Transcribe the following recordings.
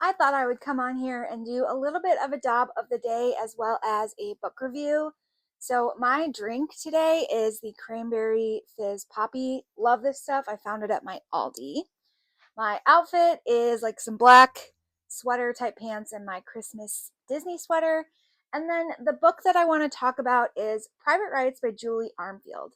I thought I would come on here and do a little bit of a job of the day as well as a book review. So, my drink today is the cranberry fizz poppy. Love this stuff. I found it at my Aldi. My outfit is like some black sweater type pants and my Christmas Disney sweater. And then the book that I want to talk about is Private Rites by Julie Armfield.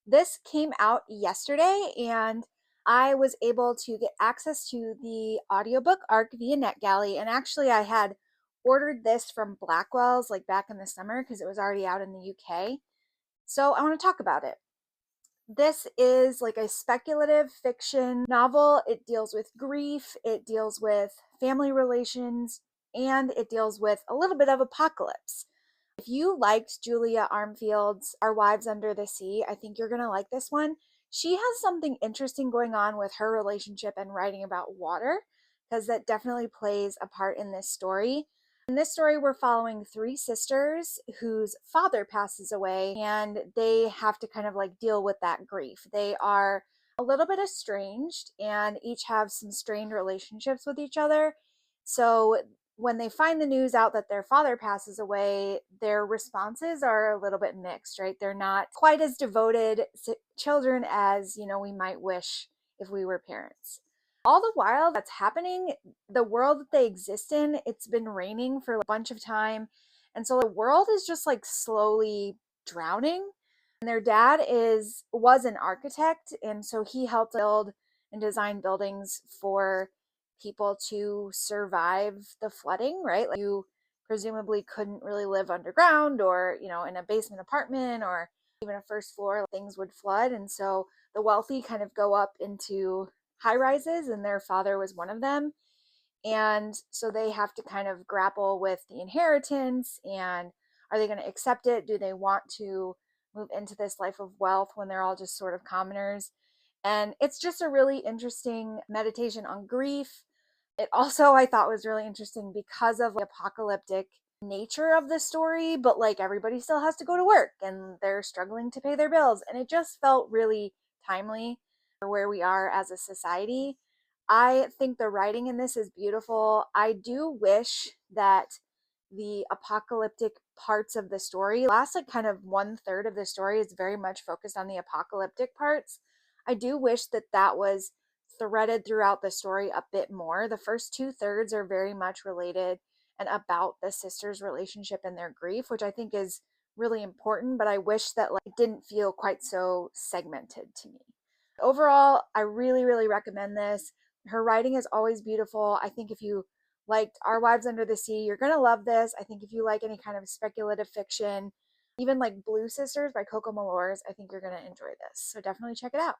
This came out yesterday and I was able to get access to the audiobook arc via NetGalley. And actually, I had ordered this from Blackwell's like back in the summer because it was already out in the UK. So I want to talk about it. This is like a speculative fiction novel. It deals with grief, it deals with family relations, and it deals with a little bit of apocalypse. If you liked Julia Armfield's Our Wives Under the Sea, I think you're going to like this one. She has something interesting going on with her relationship and writing about water, because that definitely plays a part in this story. In this story, we're following three sisters whose father passes away, and they have to kind of like deal with that grief. They are a little bit estranged and each have some strained relationships with each other. So when they find the news out that their father passes away, their responses are a little bit mixed, right? They're not quite as devoted children as, we might wish if we were parents. All the while that's happening, the world that they exist in, it's been raining for a bunch of time. And so the world is just like slowly drowning. And their dad was an architect, and so he helped build and design buildings for people to survive the flooding, right? Like you presumably couldn't really live underground or, in a basement apartment or even a first floor, things would flood. And so the wealthy kind of go up into high rises, and their father was one of them. And so they have to kind of grapple with the inheritance and are they going to accept it? Do they want to move into this life of wealth when they're all just sort of commoners? And it's just a really interesting meditation on grief. It also, I thought, was really interesting because of the apocalyptic nature of the story, but like everybody still has to go to work and they're struggling to pay their bills. And it just felt really timely for where we are as a society. I think the writing in this is beautiful. I do wish that the apocalyptic parts of the story, last like kind of 1/3 of the story is very much focused on the apocalyptic parts. I do wish that that was threaded throughout the story a bit more. The first 2/3 are very much related and about the sisters' relationship and their grief, which I think is really important, but I wish that like it didn't feel quite so segmented to me. Overall, I really, really recommend this. Her writing is always beautiful. I think if you liked Our Wives Under the Sea, you're going to love this. I think if you like any kind of speculative fiction, even like Blue Sisters by Coco Malors, I think you're going to enjoy this. So definitely check it out.